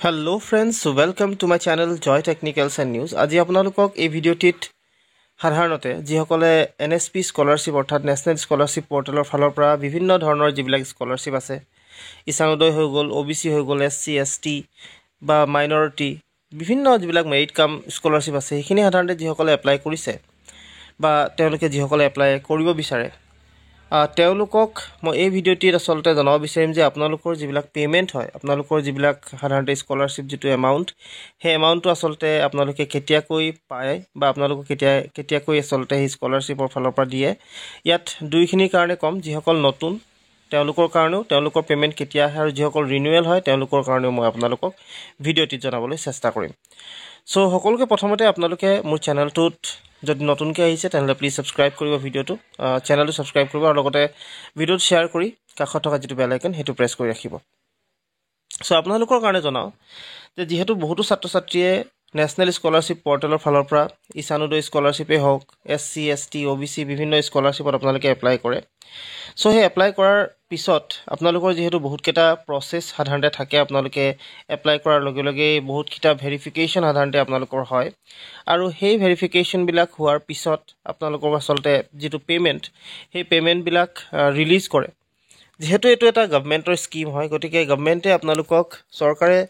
Hello friends, welcome to my channel Joy Technicals and News. আজি আপোনালোকক এই ভিডিঅ'টিত সাধাৰণতে যিসকলে NSP স্কলাৰশ্বিপ অৰ্থাৎ নেশ্যনেল স্কলাৰশ্বিপ পৰ্টেলৰ ফালৰ পৰা বিভিন্ন ধৰণৰ যিবিলাক স্কলাৰশ্বিপ আছে ইছানোদয় হৈ গ'ল OBC হৈ গ'ল SC ST বা মাইনৰিটি বিভিন্ন যিবিলাক মেৰিট কাম স্কলাৰশ্বিপ আছে সেইখিনি সাধাৰণতে যিসকলে এপ্লাই কৰিছে বা তেওঁলোকে যিসকলে এপ্লাই কৰিব বিচাৰে তেওঁলোকক মই এই ভিডিঅ'টিত আসলতে জনাব বিচাৰিম যে আপোনালোকৰ যিবিলাক পেমেন্ট হয় আপোনালোকৰ যিবিলাক সাধাৰণতে স্কলাৰশ্বিপ যিটো এমাউণ্ট সেই এমাউণ্টটো আসলতে আপোনালোকে কেতিয়াকৈ পায় বা আপোনালোকক কেতিয়াকৈ আসলতে এই স্কলাৰশ্বিপৰ ফালৰ পৰা দিয়ে ইয়াত দুইখিনিৰ কাৰণে কম যিসকল নতুন তেওঁলোকৰ কাৰণেও তেওঁলোকৰ পেমেন্ট কেতিয়া আহে আৰু যিসকল ৰিনিউৱেল হয় তেওঁলোকৰ কাৰণেও মই আপোনালোকক ভিডিঅ'টিত জনাবলৈ চেষ্টা কৰিম সো সকলোকে প্ৰথমতে আপোনালোকে মোৰ চেনেলটোত যদি নতুনকৈ আহিছে তেনলে প্লিজ সাবস্ক্ৰাইব কৰিব ভিডিঅ'টো চেনেলটো সাবস্ক্ৰাইব কৰিব আৰু লগতে ভিডিঅ'টো শেয়াৰ কৰি কাষত থকা যিটো বেল আইকন হেতু প্ৰেছ কৰি ৰাখিব সো আপোনালোকৰ কাৰণে জনাও যে যেহেতু বহুতো ছাত্ৰ ছাত্ৰীয়ে নেশ্যনেল স্কলাৰশ্বিপ পৰ্টেলৰ ফালৰ পৰা ইছানোদয় স্কলাৰশ্বিপে হওক SC ST OBC বিভিন্ন স্কলাৰশ্বিপত আপোনালোকে এপ্লাই কৰে সো হে এপ্লাই কৰাৰ পিছত আপোনালোকৰ যেহেতু বহুত কেটা প্ৰসেস সাধাৰণতে থাকে আপোনালোকে এপ্লাই কৰাৰ লগে লগে বহুত কিটা ভেৰিফিকেশন সাধাৰণতে আপোনালোকৰ হয় আৰু সেই ভেৰিফিকেশন বিলাক হোৱাৰ পিছত আপোনালোকৰ আসলতে যেটো পেমেন্ট সেই পেমেন্ট বিলাক ৰিলিজ কৰে যেহেতু এটো এটা গভৰ্ণমেণ্টৰ স্কিম হয় গতিকে গভৰ্ণমেণ্টে আপোনালোকক চৰকাৰে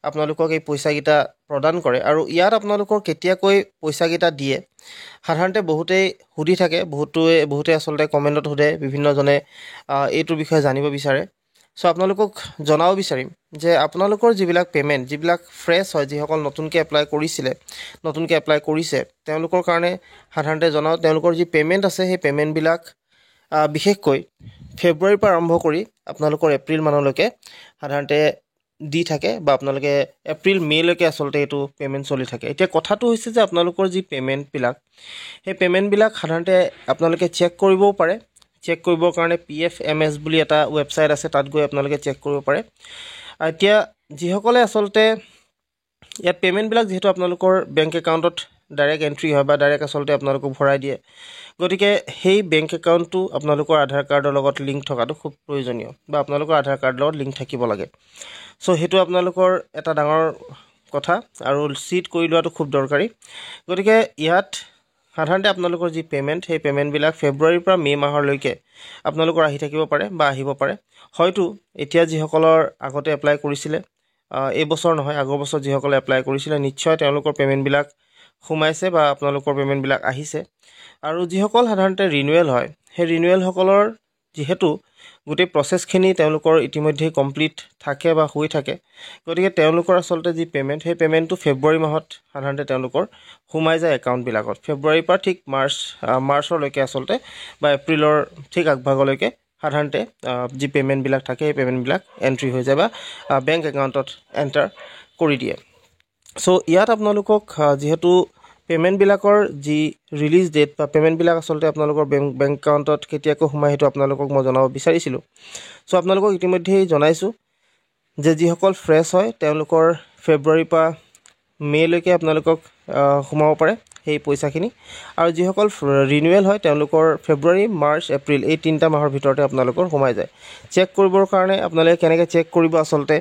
আপোনালোকক এই পইচা গিটা প্ৰদান কৰে আৰু ইয়াত আপোনালোকৰ কেতিয়াকৈ পইচা গিটা দিয়ে সাধাৰণতে বহুতেই হুদি থাকে বহুতে আসলতে কমেন্টত হুদে বিভিন্ন জনে এইটো বিষয়ে জানিব বিচাৰে সো আপোনালোকক জনাও বিচাৰিম যে আপোনালোকৰ যিবিলাক পেমেন্ট যিবিলাক ফ্ৰেছ হয় যিসকল নতুনকৈ এপ্লাই কৰিছে তেওঁলোকৰ কাৰণে সাধাৰণতে জনাও তেওঁলোকৰ যি পেমেন্ট আছে সেই পেমেন্ট বিলাক বিশেষকৈ ফেব্ৰুৱাৰীৰ পৰা আৰম্ভ কৰি আপোনালোকৰ এপ্ৰিল মানলৈকে সাধাৰণতে দি থাকে বা আপোনালোকে এপ্ৰিল মে লৈকে আসলতে এটো পেমেন্ট চলি থাকে এতিয়া কথাটো হৈছে যে আপোনালোকৰ যি পেমেন্ট বিলাক সেই পেমেন্ট বিলাক সাধাৰণতে আপোনালোকে চেক কৰিবও পাৰে চেক কৰিবৰ কাৰণে PFMS বুলি এটা ওয়েবসাইট আছে তাত গৈ আপোনালোকে চেক কৰিব পাৰে এতিয়া যিসকলে আসলতে ইয়াত পেমেন্ট বিলাক যেহেতু আপোনালোকৰ বেংক একাউণ্টত ডাইৰেক্ট এন্ট্ৰি হয় বা ডাইৰেক্ট আসলতে আপোনালোকক ভৰাই দিয়ে গতিকে সেই বেংক একাউণ্টটো আপোনালোকৰ আধাৰ কাৰ্ডৰ লগত লিংক থকাটো খুব প্ৰয়োজনীয় বা আপোনালোকৰ আধাৰ কাৰ্ডৰ লগত লিংক থাকিব লাগে সো হেতু আপোনালোকৰ এটা ডাঙৰ কথা আৰু সিট কৰি লোৱাটো খুব দৰকাৰী গতিকে ইয়াত সাধাৰণতে আপোনালোকৰ যি পেমেন্ট সেই পেমেন্ট বিলাক ফেব্ৰুৱাৰীৰ পৰা মে মাহলৈকে আপোনালোকৰ আহি থাকিব পাৰে বা আহিব পাৰে হয়তো এতিয়া যিসকলৰ আগতে এপ্লাই কৰিছিলে এই বছৰ নহয় আগৰ বছৰ যিসকলে এপ্লাই কৰিছিলে নিশ্চয় তেওঁলোকৰ পেমেন্ট বিলাক সোমাইছে বা আপোনালোকৰ পেমেন্ট বিলাক আহিছে আৰু যিসকল সাধাৰণতে ৰিনিউৱেল হয় সেই ৰিনিউৱেল সকলৰ যেহেতু গোটেই প্ৰসেসখিনি তেওঁলোকৰ ইতিমধ্যে কমপ্লিট থাকে বা হৈ থাকে গতিকে তেওঁলোকৰ আসলতে যি পেমেন্ট সেই পেমেন্টটো ফেব্ৰুৱাৰী মাহত সাধাৰণতে তেওঁলোকৰ সোমাই যায় একাউণ্ট বিলাকত ফেব্ৰুৱাৰীৰ পৰা ঠিক মাৰ্চলৈকে আসলতে বা এপ্ৰিলৰ ঠিক আগভাগলৈকে সাধাৰণতে যি পেমেন্ট বিলাক থাকে এই পেমেন্ট বিলাক এন্ট্ৰি হৈ যায় বা বেংক একাউণ্টত এন্টাৰ কৰি দিয়ে সো ইয়াত আপোনালোকক যেহেতু পেমেন্ট বিলাকৰ যি ৰিলিজ ডেট বা পেমেন্ট বিলাক আসলতে আপোনালোকৰ বেংক একাউণ্টত কেতিয়াকৈ সোমাই হেতু আপোনালোকক মই জনাব বিচাৰিছিলো সো আপোনালোকক ইতিমধ্যে জনাইছো যে যিসকল ফ্ৰেছ হয় তেওঁলোকৰ ফেব্ৰুৱাৰীৰ পৰা মে লৈকে আপোনালোকক সোমাব পাৰে সেই পইচাখিনি আৰু যিসকল ৰিনিউৱেল হয় তেওঁলোকৰ ফেব্ৰুৱাৰী মাৰ্চ এপ্ৰিল এই তিনিটা মাহৰ ভিতৰতে আপোনালোকৰ সোমাই যায় চেক কৰিবৰ কাৰণে আপোনালোকে কেনেকৈ চেক কৰিব আসলতে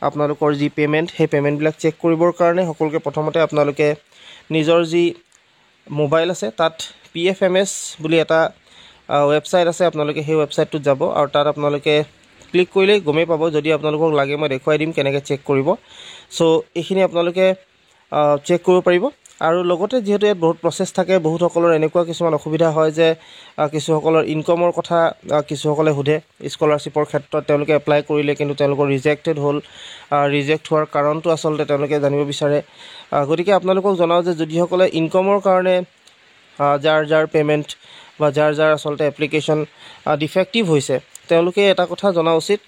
আপোনালোকৰ যি পেমেন্ট সেই পেমেন্ট বিলাক চেক কৰিবৰ কাৰণে সকলোকে প্ৰথমতে আপোনালোকে নিজৰ যি মোবাইল আছে তাত PFMS বুলি এটা ওয়েবসাইট আছে আপোনালোকে সেই ওয়েবসাইটটোত যাব আৰু তাত আপোনালোকে ক্লিক কৰিলে গমে পাব যদি আপোনালোকক লাগে মই দেখুৱাই দিম কেনেকৈ চেক কৰিব সো এইখিনি আপোনালোকে চেক কৰিব পাৰিব আৰু লগতে যেহেতু ইয়াত বহুত প্ৰসেস থাকে বহুত সকলৰ এনেকুৱা কিছুমান অসুবিধা হয় যে কিছু সকলৰ ইনকামৰ কথা কিছু সকলে হুধে স্কলাৰশ্বিপৰ ক্ষেত্ৰত তেওঁলোকে এপ্লাই কৰিলে কিন্তু তেওঁলোকৰ ৰিজেক্টেড হ'ল ৰিজেক্ট হোৱাৰ কাৰণটো আসলতে তেওঁলোকে জানিব বিচাৰে গতিকে আপোনালোকক জনাও যে যদি সকলে ইনকামৰ কাৰণে যাৰ পেমেন্ট বা যাৰ আসলতে এপ্লিকেশন ডিফেক্টিভ হৈছে তেওঁলোকে এটা কথা জনা উচিত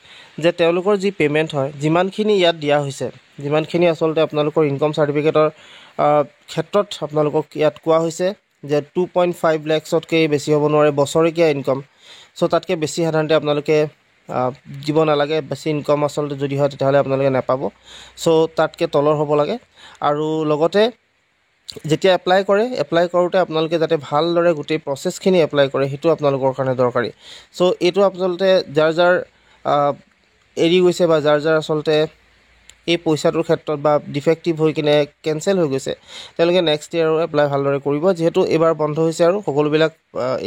যে তেওঁলোকৰ যি পেমেন্ট হয় যিমানখিনি ইয়াত দিয়া হৈছে যিমানখিনি আসলতে আপোনালোকৰ ইনকাম সাৰ্টিফিকেটৰ ক্ষেত্ৰত আপোনালোকক ইয়াত কোৱা হৈছে যে 2.5 লাখতকৈ বেছি হ'ব নোৱাৰে বছৰীয়া ইনকাম সো তাতকৈ বেছি সাধাৰণতে আপোনালোকে দিব নালাগে বেছি ইনকাম আসলতে যদি হয় তেতিয়াহলে আপোনালোকে নাপাব সো তাতকৈ তলৰ হ'ব লাগে আৰু লগতে যেতিয়া এপ্লাই কৰোতে আপোনালোকে যাতে ভালদৰে গোটেই প্ৰসেসখিনি এপ্লাই কৰে হেতু আপোনালোকৰ কাৰণে দৰকাৰী সো এটো আপোনালোকে যাৰ এৰি গৈছে বা যাৰ আসলতে এই পইচাটোৰ ক্ষেত্ৰত বা ডিফেক্টিভ হৈ কিনে কেঞ্চেল হৈ গৈছে তেওঁলোকে নেক্সট ইয়াৰ এপ্লাই ভালদৰে কৰিব যিহেতু এইবাৰ বন্ধ হৈছে আৰু সকলোবিলাক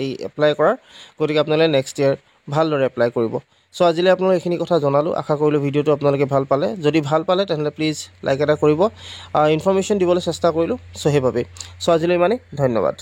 এই এপ্লাই কৰাৰ গতিকে আপোনালোকে নেক্সট ইয়াৰ ভালদৰে এপ্লাই কৰিব চ' আজিলৈ আপোনালোক এইখিনি কথা জনালোঁ আশা কৰিলোঁ ভিডিঅ'টো আপোনালোকে ভাল পালে যদি ভাল পালে তেনেহ'লে প্লিজ লাইক এটা কৰিব ইনফৰ্মেশ্যন দিবলৈ চেষ্টা কৰিলোঁ চ' সেইবাবেই চ' আজিলৈ ইমানেই ধন্যবাদ